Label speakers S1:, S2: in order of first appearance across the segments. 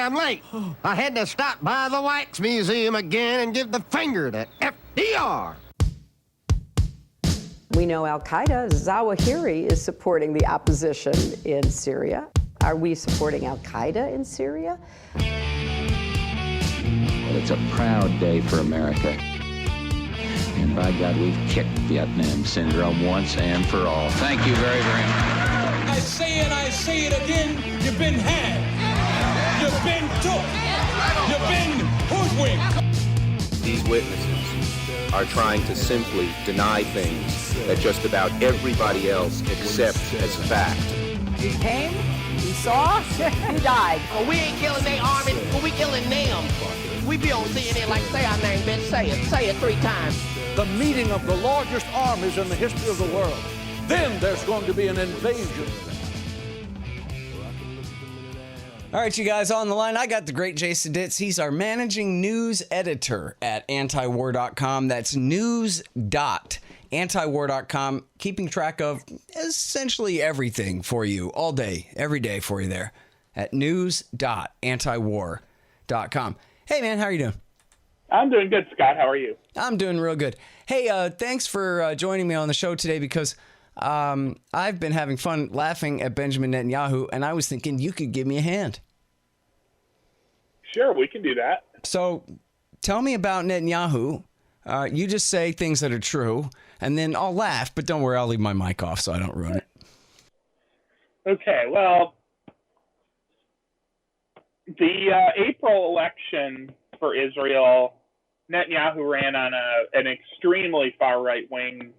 S1: damn late. I had to stop by the Wax Museum again and give the finger to FDR.
S2: We know Al-Qaeda, Zawahiri, is supporting the opposition in Syria. Are we supporting Al-Qaeda in Syria?
S3: Well, it's a proud day for America. And by God, we've kicked Vietnam syndrome once and for all. Thank you very, very much.
S4: I say it again, you've been had. You've been took. You've been hoodwinked.
S5: These witnesses are trying to simply deny things that just about everybody else accepts as fact.
S2: He came, he saw, he died.
S6: Well, we ain't killing their army, well, we killing them. We be on CNN like, say our name, bitch, say it 3 times.
S4: The meeting of the largest armies in the history of the world. Then there's going to be an invasion.
S7: All right, you guys on the line. I got the great Jason Ditz. He's our managing news editor at antiwar.com. That's news.antiwar.com, keeping track of essentially everything for you all day, every day for you there at news.antiwar.com. Hey, man, how are you doing?
S8: I'm doing good, Scott. How are you?
S7: I'm doing real good. Hey, thanks for joining me on the show today because I've been having fun laughing at Benjamin Netanyahu, and I was thinking you could give me a hand.
S8: Sure, we can do that.
S7: So tell me about Netanyahu. You just say things that are true, and then I'll laugh, but don't worry, I'll leave my mic off so I don't ruin it.
S8: Okay, well, the April election for Israel, Netanyahu ran on an extremely far right-wing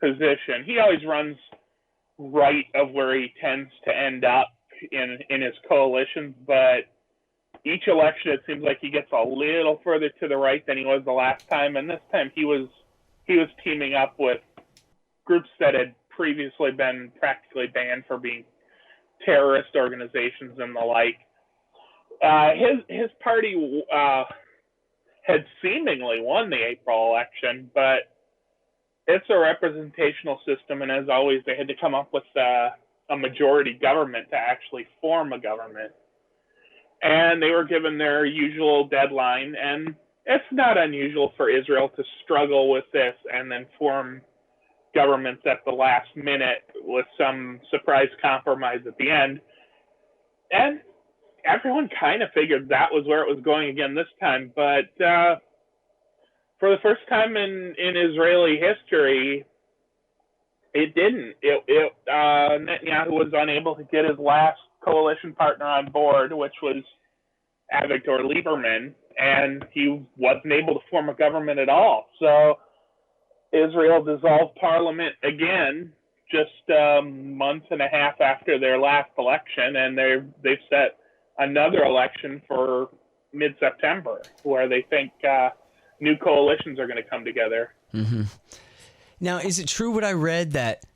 S8: position. He always runs right of where he tends to end up in his coalitions, but each election it seems like he gets a little further to the right than he was the last time, and this time he was teaming up with groups that had previously been practically banned for being terrorist organizations and the like. His party had seemingly won the April election, but it's a representational system, and as always, they had to come up with a majority government to actually form a government. And they were given their usual deadline, and it's not unusual for Israel to struggle with this and then form governments at the last minute with some surprise compromise at the end. And everyone kind of figured that was where it was going again this time, but for the first time in Israeli history, it didn't. Netanyahu was unable to get his last coalition partner on board, which was Avigdor Lieberman, and he wasn't able to form a government at all. So Israel dissolved parliament again just a month and a half after their last election, and they've set another election for mid-September where they think new coalitions are going to come together.
S7: Mm-hmm. Now, is it true what I read that,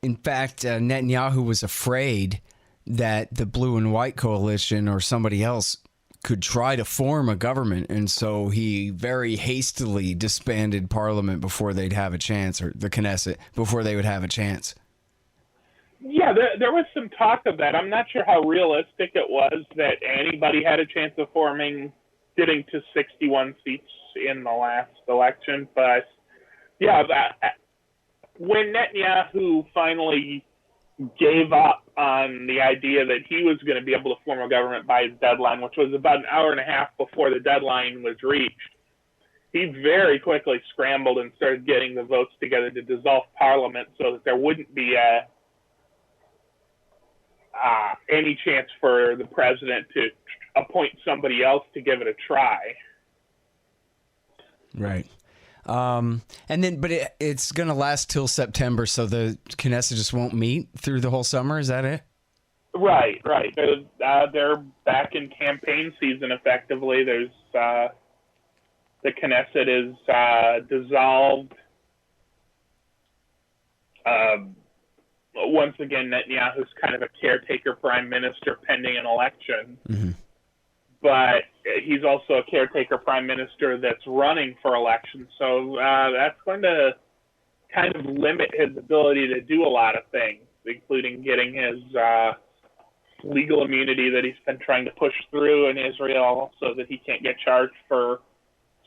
S7: in fact, Netanyahu was afraid that the blue and white coalition or somebody else could try to form a government, and so he very hastily disbanded parliament before they'd have a chance, or the Knesset, before they would have a chance?
S8: Yeah, there was some talk of that. I'm not sure how realistic it was that anybody had a chance of getting to 61 seats in the last election, but yeah, when Netanyahu finally gave up on the idea that he was going to be able to form a government by his deadline, which was about an hour and a half before the deadline was reached, he very quickly scrambled and started getting the votes together to dissolve parliament so that there wouldn't be any chance for the president to appoint somebody else to give it a try.
S7: Right. And then, but it's going to last till September, so the Knesset just won't meet through the whole summer. Is that it?
S8: Right. They're back in campaign season effectively. There's the Knesset is dissolved. Once again, Netanyahu's kind of a caretaker prime minister pending an election. Mm-hmm. But he's also a caretaker prime minister that's running for election. So that's going to kind of limit his ability to do a lot of things, including getting his legal immunity that he's been trying to push through in Israel so that he can't get charged for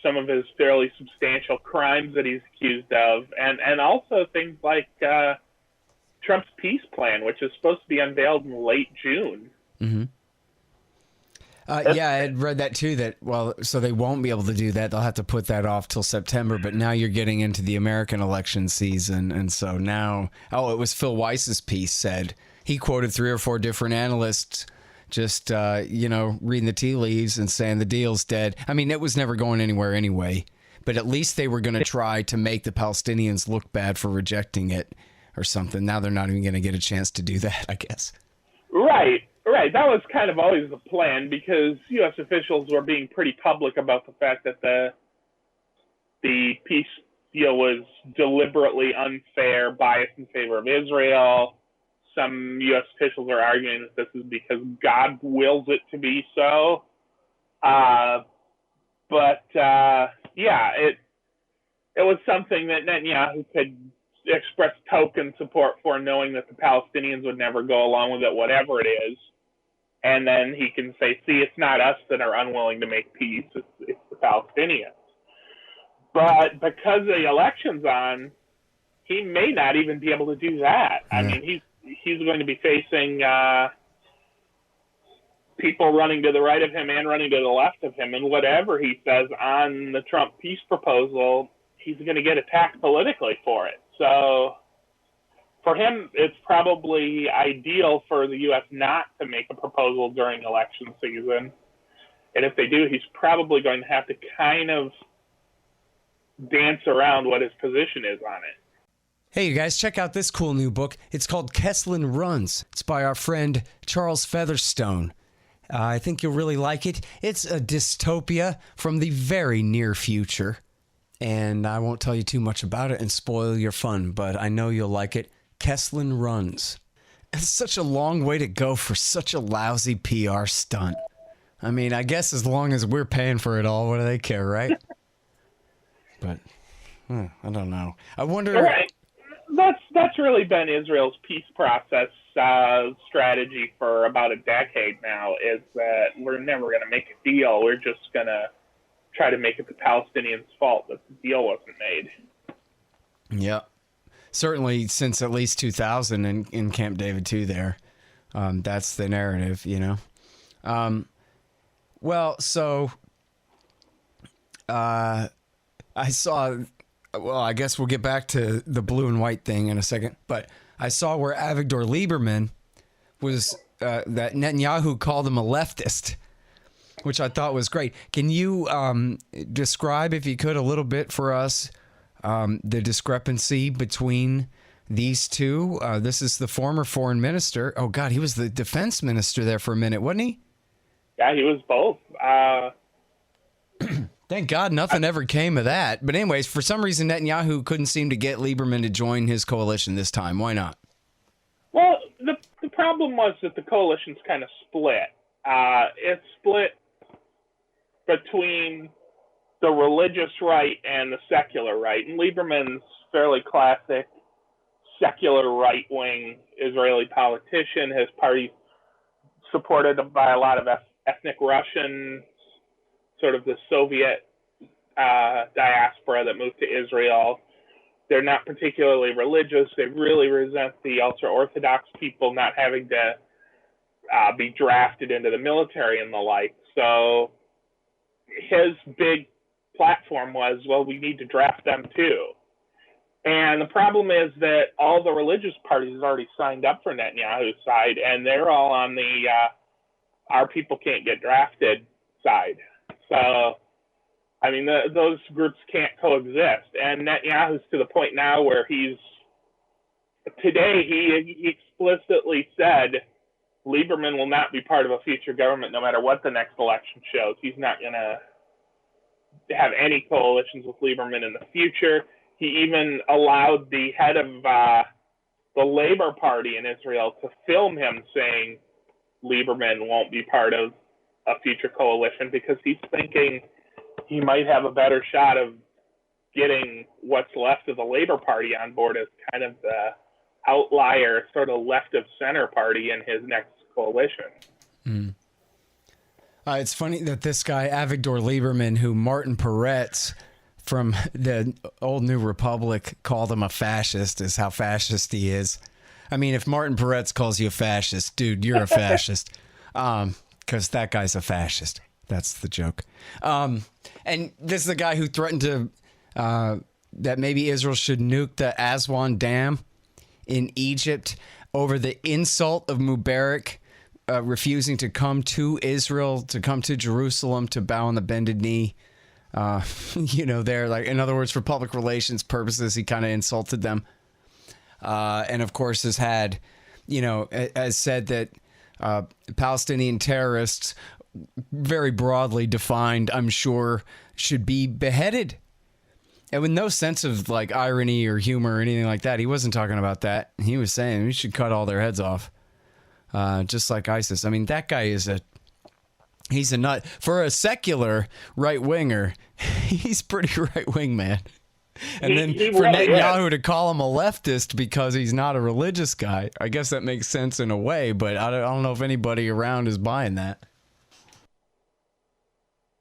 S8: some of his fairly substantial crimes that he's accused of, and also things like Trump's peace plan, which is supposed to be unveiled in late June.
S7: Mm-hmm. Yeah, I had read that too, that, well, so they won't be able to do that. They'll have to put that off till September, but now you're getting into the American election season, and so now, it was Phil Weiss's piece said, he quoted 3 or 4 different analysts just, reading the tea leaves and saying the deal's dead. I mean, it was never going anywhere anyway, but at least they were going to try to make the Palestinians look bad for rejecting it or something. Now they're not even going to get a chance to do that, I guess.
S8: Right. That was kind of always the plan, because U.S. officials were being pretty public about the fact that the peace deal was deliberately unfair, biased in favor of Israel. Some U.S. officials are arguing that this is because God wills it to be so. It was something that Netanyahu could express token support for, knowing that the Palestinians would never go along with it, whatever it is. And then he can say, see, it's not us that are unwilling to make peace, it's the Palestinians. But because the election's on, he may not even be able to do that. I mean, he's going to be facing people running to the right of him and running to the left of him, and whatever he says on the Trump peace proposal, he's going to get attacked politically for it. So for him, it's probably ideal for the U.S. not to make a proposal during election season. And if they do, he's probably going to have to kind of dance around what his position is on it.
S7: Hey, you guys, check out this cool new book. It's called Kesslin Runs. It's by our friend Charles Featherstone. I think you'll really like it. It's a dystopia from the very near future. And I won't tell you too much about it and spoil your fun, but I know you'll like it. Kesslin Runs. It's such a long way to go for such a lousy PR stunt. I mean, I guess as long as we're paying for it all, what do they care, right? But, I don't know. I wonder...
S8: All right. That's really been Israel's peace process strategy for about a decade now, is that we're never going to make a deal. We're just going to try to make it the Palestinians' fault that the deal wasn't made.
S7: Yeah. Certainly since at least 2000 in Camp David 2 there. That's the narrative, you know. I saw... Well, I guess we'll get back to the blue and white thing in a second, but I saw where Avigdor Lieberman was, that Netanyahu called him a leftist, which I thought was great. Can you describe, if you could, a little bit for us, the discrepancy between these two? This is the former foreign minister. Oh, God, he was the defense minister there for a minute, wasn't he?
S8: Yeah, he was both.
S7: Thank God nothing ever came of that. But anyways, for some reason, Netanyahu couldn't seem to get Lieberman to join his coalition this time. Why not?
S8: Well, the problem was that the coalition's kind of split. It's split between the religious right and the secular right. And Lieberman's fairly classic secular right-wing Israeli politician. His party supported by a lot of ethnic Russian, sort of the Soviet diaspora that moved to Israel. They're not particularly religious. They really resent the ultra-Orthodox people not having to be drafted into the military and the like. So his big platform was, well, we need to draft them too. And the problem is that all the religious parties have already signed up for Netanyahu's side, and they're all on the our people can't get drafted side. So, I mean, those groups can't coexist. And Netanyahu's to the point now where he explicitly said Lieberman will not be part of a future government no matter what the next election shows. He's not going to have any coalitions with Lieberman in the future. He even allowed the head of the Labor Party in Israel to film him saying Lieberman won't be part of a future coalition because he's thinking he might have a better shot of getting what's left of the Labor Party on board as kind of the outlier sort of left of center party in his next coalition.
S7: It's funny that this guy, Avigdor Lieberman, who Martin Peretz from the Old New Republic called him a fascist, is how fascist he is. I mean, if Martin Peretz calls you a fascist, dude, you're a fascist. Because that guy's a fascist. That's the joke. And this is the guy who threatened to that maybe Israel should nuke the Aswan Dam in Egypt over the insult of Mubarak refusing to come to Israel, to come to Jerusalem, to bow on the bended knee. There, like, in other words, for public relations purposes, he kind of insulted them. And of course has had, has said that Palestinian terrorists, very broadly defined, I'm sure, should be beheaded. And with no sense of like irony or humor or anything like that. He wasn't talking about that. He was saying we should cut all their heads off. Just like ISIS. I mean, that guy he's a nut. For a secular right-winger, he's pretty right-wing, man. And then for Netanyahu to call him a leftist because he's not a religious guy, I guess that makes sense in a way, but I don't know if anybody around is buying that.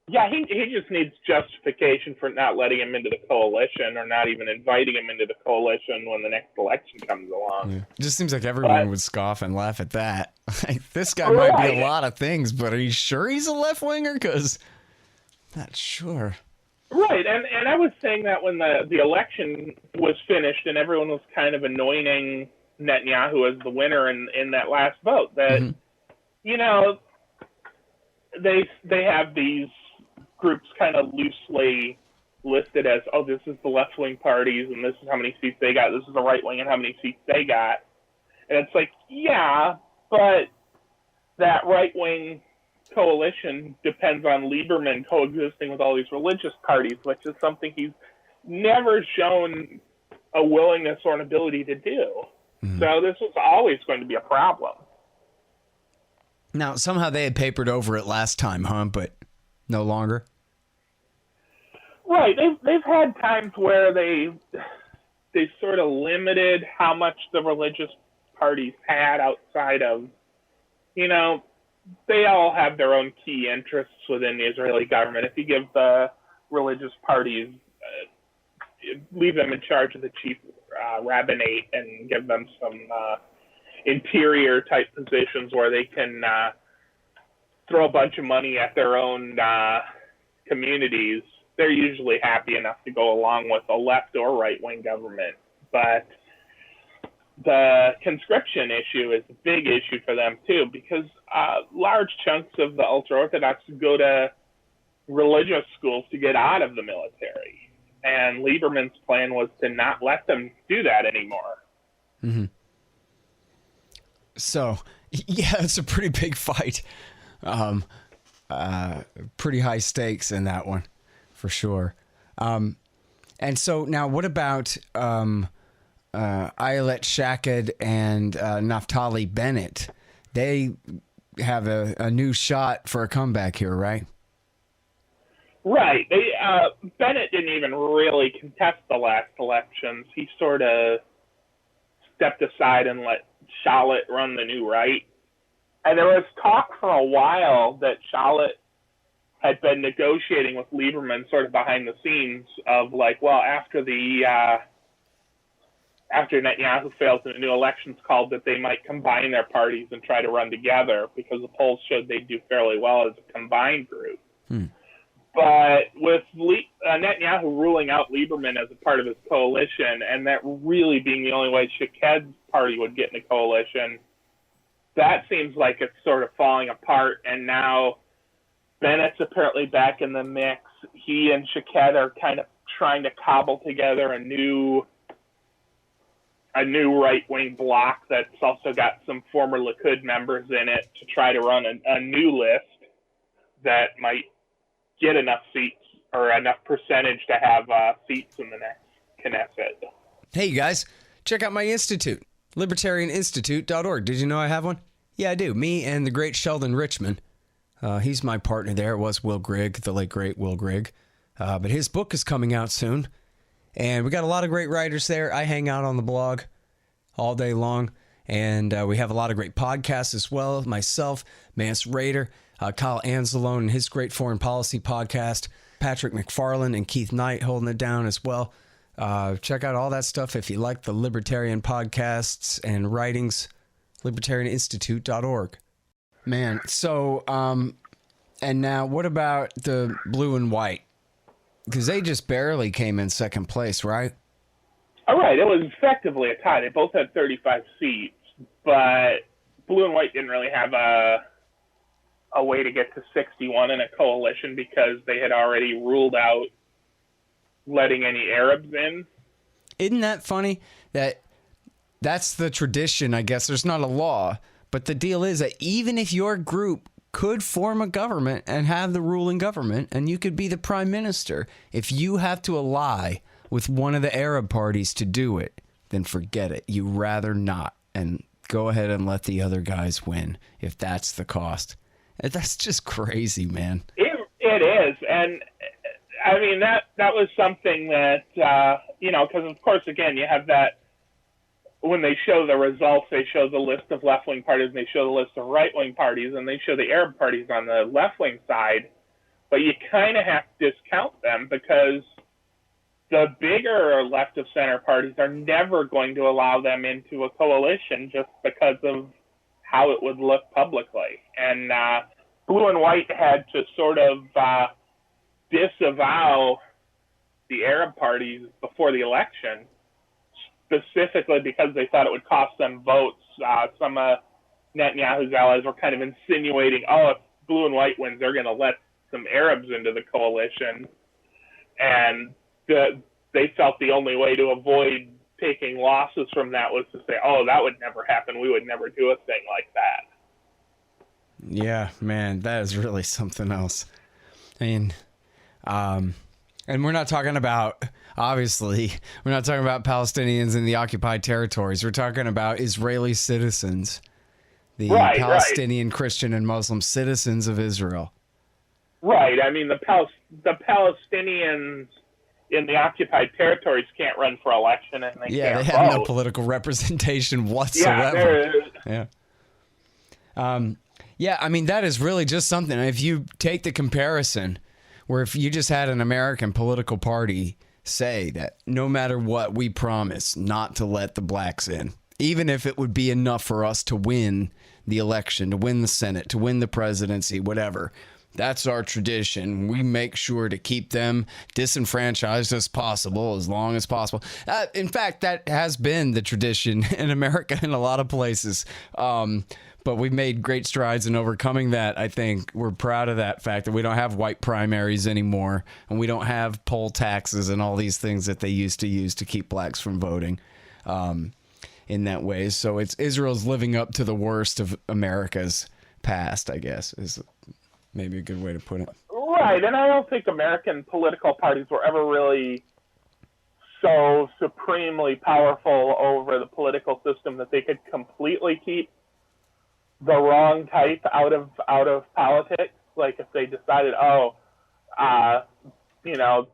S8: Yeah, he just needs justification for not letting him into the coalition or not even inviting him into the coalition when the next election comes along.
S7: Yeah. It just seems like everyone would scoff and laugh at that. Like, this guy might be a lot of things, but are you sure he's a left-winger? Because not sure.
S8: Right, and I was saying that when the election was finished and everyone was kind of anointing Netanyahu as the winner in that last vote, that, they have these groups kind of loosely listed as, oh, this is the left-wing parties and this is how many seats they got, this is the right-wing and how many seats they got. And it's like, yeah, but that right-wing coalition depends on Lieberman coexisting with all these religious parties, which is something he's never shown a willingness or an ability to do. So this was always going to be a problem.
S7: Now, somehow they had papered over it last time, huh? But no longer?
S8: Right. They've had times where they sort of limited how much the religious parties had outside of, they all have their own key interests within the Israeli government. If you give the religious parties, leave them in charge of the chief rabbinate and give them some interior type positions where they can throw a bunch of money at their own communities, they're usually happy enough to go along with a left or right-wing government. But the conscription issue is a big issue for them too, because large chunks of the ultra-Orthodox go to religious schools to get out of the military. And Lieberman's plan was to not let them do that anymore.
S7: Mm-hmm. So, yeah, it's a pretty big fight. Pretty high stakes in that one, for sure. And so now what about Ayelet Shaked and Naftali Bennett? They have a new shot for a comeback here, right?
S8: Right. Bennett didn't even really contest the last elections. He sort of stepped aside and let Shalit run the new right. And there was talk for a while that Shalit had been negotiating with Lieberman sort of behind the scenes of like, well, after Netanyahu failed in the new elections called, that they might combine their parties and try to run together because the polls showed they'd do fairly well as a combined group. But with Netanyahu ruling out Lieberman as a part of his coalition, and that really being the only way Shaked's party would get in a coalition, that seems like it's sort of falling apart. And now Bennett's apparently back in the mix. He and Shaked are kind of trying to cobble together a new right-wing bloc that's also got some former Likud members in it to try to run a new list that might get enough seats or enough percentage to have seats in the next Knesset.
S7: Hey, you guys, check out my institute, libertarianinstitute.org. Did you know I have one? Yeah, I do. Me and the great Sheldon Richman. He's my partner there. It was Will Grigg, the late, great Will Grigg. But his book is coming out soon. And we got a lot of great writers there. I hang out on the blog all day long. And we have a lot of great podcasts as well. Myself, Mance Raider, Kyle Anzalone and his great foreign policy podcast, Patrick McFarland and Keith Knight holding it down as well. Check out all that stuff if you like the libertarian podcasts and writings, libertarianinstitute.org. Man, so, and now what about the blue and white? Because they just barely came in second place, right?
S8: All right, it was effectively a tie. They both had 35 seats, but blue and white didn't really have a way to get to 61 in a coalition because they had already ruled out letting any Arabs in.
S7: Isn't that funny? That's the tradition, I guess. There's not a law, but the deal is that even if your group could form a government and have the ruling government, and you could be the prime minister, if you have to ally with one of the Arab parties to do it, then forget it. You rather not, and go ahead and let the other guys win if that's the cost. That's just crazy, man.
S8: It is, and I mean that was something that because of course again you have that when they show the results, they show the list of left-wing parties, and they show the list of right-wing parties, and they show the Arab parties on the left-wing side, but you kind of have to discount them because the bigger left-of-center parties are never going to allow them into a coalition just because of how it would look publicly. And blue and white had to sort of disavow the Arab parties before the election, specifically because they thought it would cost them votes. Some of Netanyahu's allies were kind of insinuating, if blue and white wins, they're going to let some Arabs into the coalition. And they felt the only way to avoid taking losses from that was to say, that would never happen. We would never do a thing like that.
S7: Yeah, man, that is really something else. I mean, and we're not talking about, obviously, we're not talking about Palestinians in the occupied territories. We're talking about Israeli citizens, the Palestinian Christian and Muslim citizens of Israel.
S8: Right. I mean, the Palestinians in the occupied territories can't run for election, and they can't
S7: have
S8: vote.
S7: No political representation whatsoever. Yeah, I mean, that is really just something. If you take the comparison, where if you just had an American political party say that no matter what, we promise not to let the blacks in, even if it would be enough for us to win the election, to win the Senate, to win the presidency, whatever. That's our tradition. We make sure to keep them disenfranchised as possible, as long as possible. In fact, that has been the tradition in America in a lot of places. But we've made great strides in overcoming that. I think we're proud of that fact that we don't have white primaries anymore, and we don't have poll taxes and all these things that they used to use to keep blacks from voting in that way. So Israel's living up to the worst of America's past, I guess, is maybe a good way to put it.
S8: Right, and I don't think American political parties were ever really so supremely powerful over the political system that they could completely keep the wrong type out of politics. Like if they decided,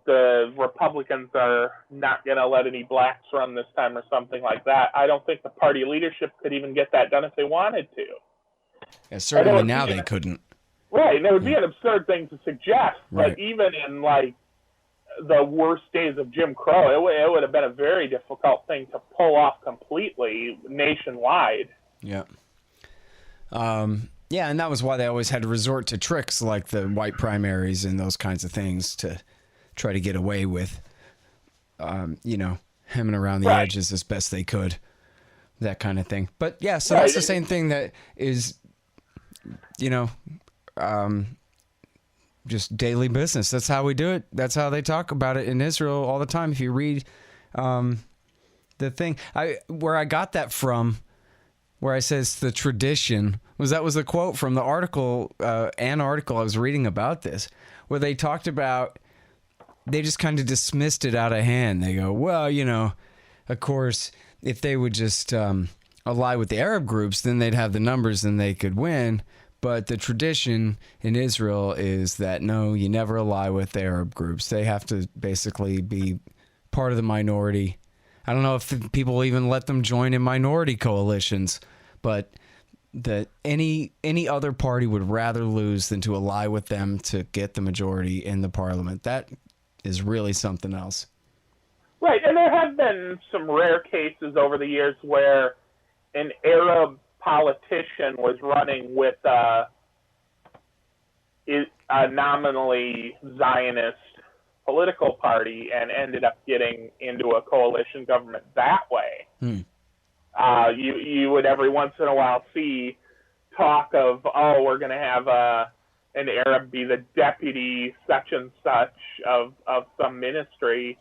S8: the Republicans are not going to let any blacks run this time or something like that, I don't think the party leadership could even get that done if they wanted to.
S7: Yeah, certainly now they couldn't.
S8: Right, and it would be an absurd thing to suggest, but even in like the worst days of Jim Crow, it would have been a very difficult thing to pull off completely nationwide.
S7: Yeah. Yeah, and that was why they always had to resort to tricks like the white primaries and those kinds of things to try to get away with, hemming around the edges as best they could, that kind of thing. But yeah, so that's the same thing that is, just daily business. That's how we do it. That's how they talk about it in Israel all the time. If you read the thing, where I got that from, where I says the tradition was a quote from the article, an article I was reading about this, where they talked about, they just kind of dismissed it out of hand. They go, well, of course, if they would just ally with the Arab groups, then they'd have the numbers and they could win. But the tradition in Israel is that, no, you never ally with the Arab groups. They have to basically be part of the minority I don't know if people even let them join in minority coalitions, but that any other party would rather lose than to ally with them to get the majority in the parliament. That is really something else.
S8: Right, and there have been some rare cases over the years where an Arab politician was running with a nominally Zionist political party and ended up getting into a coalition government that way. You would every once in a while see talk of, we're going to have an Arab be the deputy such and such of some ministry,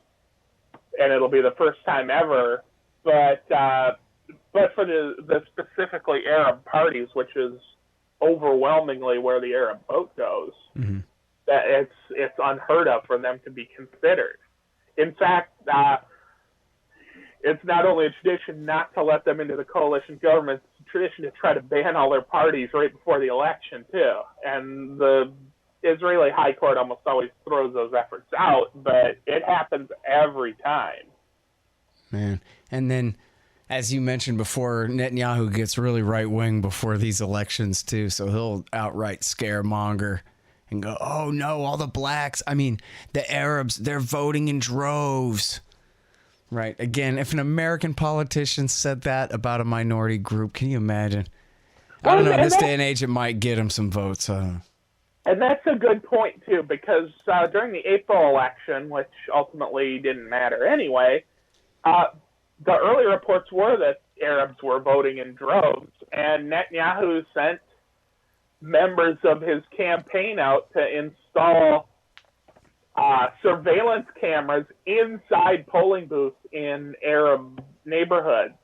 S8: and it'll be the first time ever. But for the specifically Arab parties, which is overwhelmingly where the Arab vote goes, that it's unheard of for them to be considered. In fact, it's not only a tradition not to let them into the coalition government, it's a tradition to try to ban all their parties right before the election, too. And the Israeli High Court almost always throws those efforts out, but it happens every time.
S7: Man. And then, as you mentioned before, Netanyahu gets really right-wing before these elections, too, so he'll outright scaremonger and go, oh, no, all the blacks. I mean, the Arabs, they're voting in droves. Right. Again, if an American politician said that about a minority group, can you imagine? I don't know. In this day and age, it might get him some votes.
S8: And that's a good point, too, because during the April election, which ultimately didn't matter anyway, the early reports were that Arabs were voting in droves, and Netanyahu sent members of his campaign out to install surveillance cameras inside polling booths in Arab neighborhoods.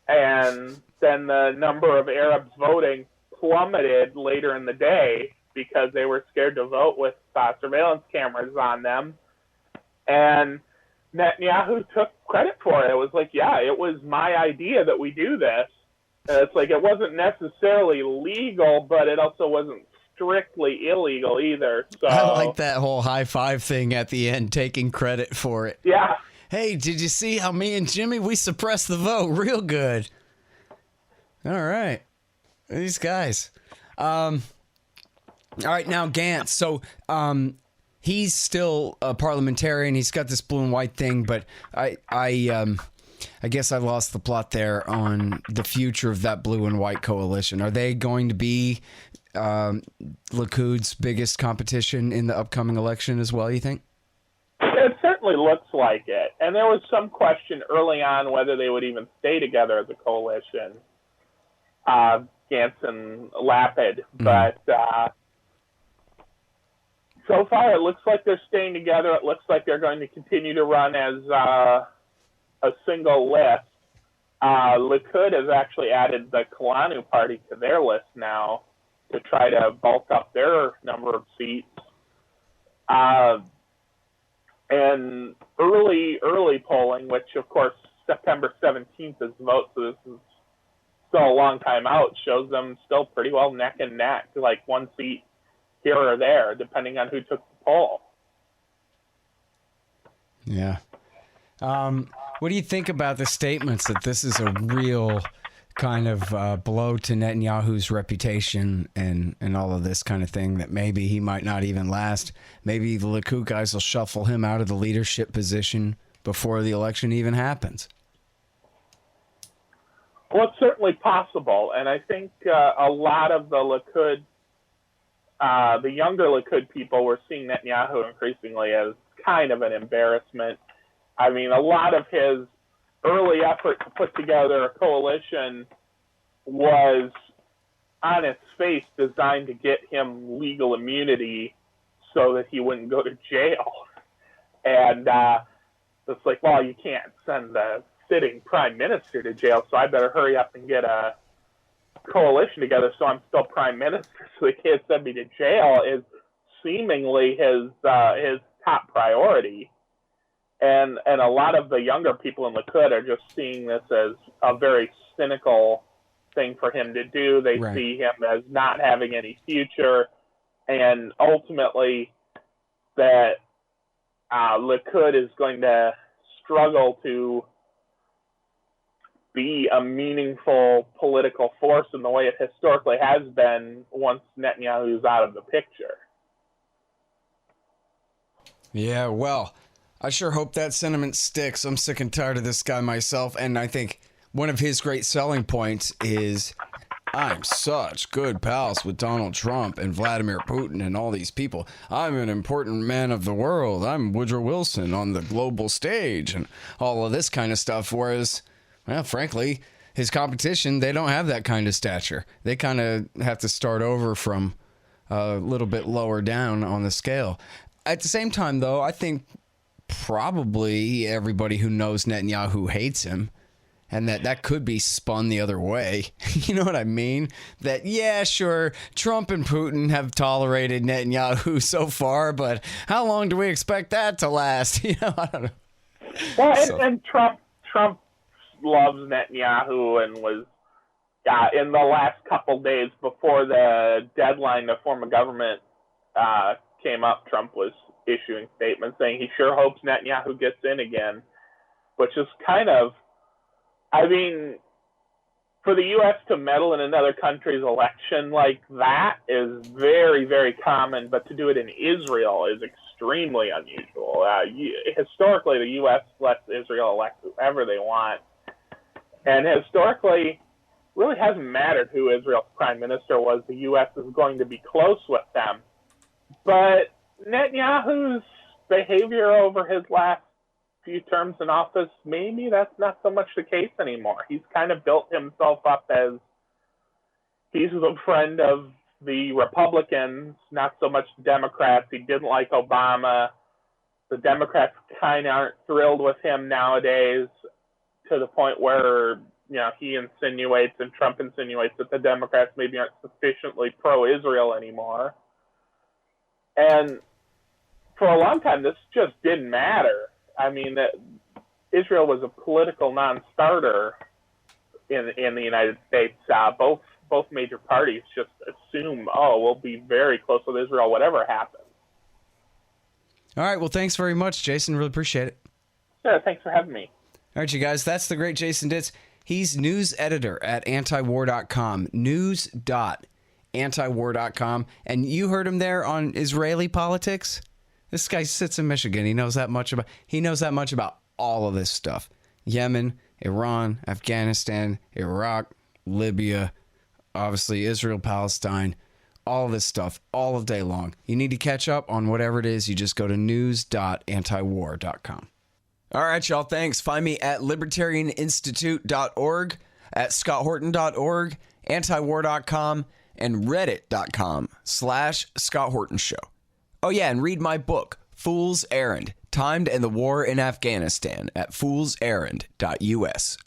S8: And then the number of Arabs voting plummeted later in the day because they were scared to vote with surveillance cameras on them. And Netanyahu took credit for it. It was like, yeah, it was my idea that we do this. And it's like, it wasn't necessarily legal, but it also wasn't strictly illegal either. So
S7: I like that whole high five thing at the end, taking credit for it.
S8: Yeah.
S7: Hey, did you see how me and Jimmy, we suppressed the vote real good? All right. These guys. All right, now Gantz. So he's still a parliamentarian. He's got this blue and white thing, but I guess I lost the plot there on the future of that blue and white coalition. Are they going to be Likud's biggest competition in the upcoming election as well, you think?
S8: It certainly looks like it. And there was some question early on whether they would even stay together as a coalition, Gantz and Lapid. But so far it looks like they're staying together. It looks like they're going to continue to run as a single list. Likud has actually added the Kalanu party to their list now to try to bulk up their number of seats. And early polling, which of course September 17th is the vote, so this is still a long time out, shows them still pretty well neck and neck, like one seat here or there, depending on who took the poll.
S7: Yeah. What do you think about the statements that this is a real kind of blow to Netanyahu's reputation and all of this kind of thing, that maybe he might not even last? Maybe the Likud guys will shuffle him out of the leadership position before the election even happens?
S8: Well, it's certainly possible. And I think a lot of the Likud, the younger Likud people, were seeing Netanyahu increasingly as kind of an embarrassment. I mean, a lot of his early effort to put together a coalition was on its face designed to get him legal immunity so that he wouldn't go to jail. And it's like, well, you can't send the sitting prime minister to jail, so I better hurry up and get a coalition together so I'm still prime minister so they can't send me to jail, is seemingly his top priority. And a lot of the younger people in Likud are just seeing this as a very cynical thing for him to do. They see him as not having any future, and ultimately that Likud is going to struggle to be a meaningful political force in the way it historically has been once Netanyahu's out of the picture.
S7: Yeah, well, I sure hope that sentiment sticks. I'm sick and tired of this guy myself, and I think one of his great selling points is I'm such good pals with Donald Trump and Vladimir Putin and all these people. I'm an important man of the world. I'm Woodrow Wilson on the global stage and all of this kind of stuff, whereas, well, frankly, his competition, they don't have that kind of stature. They kind of have to start over from a little bit lower down on the scale. At the same time, though, I think probably everybody who knows Netanyahu hates him, and that could be spun the other way. You know what I mean? That, yeah, sure, Trump and Putin have tolerated Netanyahu so far, but how long do we expect that to last? You know, I don't know.
S8: Well, and Trump loves Netanyahu and was, in the last couple days before the deadline to form a government came up, Trump was issuing statements saying he sure hopes Netanyahu gets in again, which is kind of, I mean, for the U.S. to meddle in another country's election like that is very, very common, but to do it in Israel is extremely unusual. Historically, the U.S. lets Israel elect whoever they want, and historically, really hasn't mattered who Israel's prime minister was. The U.S. is going to be close with them. But Netanyahu's behavior over his last few terms in office, maybe that's not so much the case anymore. He's kind of built himself up as he's the friend of the Republicans, not so much the Democrats. He didn't like Obama. The Democrats kind of aren't thrilled with him nowadays, to the point where, you know, he insinuates and Trump insinuates that the Democrats maybe aren't sufficiently pro-Israel anymore. And for a long time, this just didn't matter. I mean, Israel was a political non-starter in the United States. Both major parties just assume, we'll be very close with Israel, whatever happens.
S7: All right, well, thanks very much, Jason. Really appreciate it.
S8: Sure, thanks for having me.
S7: All right, you guys, that's the great Jason Ditz. He's news editor at antiwar.com, news.antiwar.com. And you heard him there on Israeli politics? This guy sits in Michigan. He knows that much about all of this stuff. Yemen, Iran, Afghanistan, Iraq, Libya, obviously Israel, Palestine, all of this stuff, all of day long. You need to catch up on whatever it is. You just go to news.antiwar.com. All right, y'all. Thanks. Find me at libertarianinstitute.org, at scotthorton.org, antiwar.com, and reddit.com/Scott Horton Show. Oh, yeah, and read my book, Fool's Errand, Time to End the War in Afghanistan, at foolserrand.us.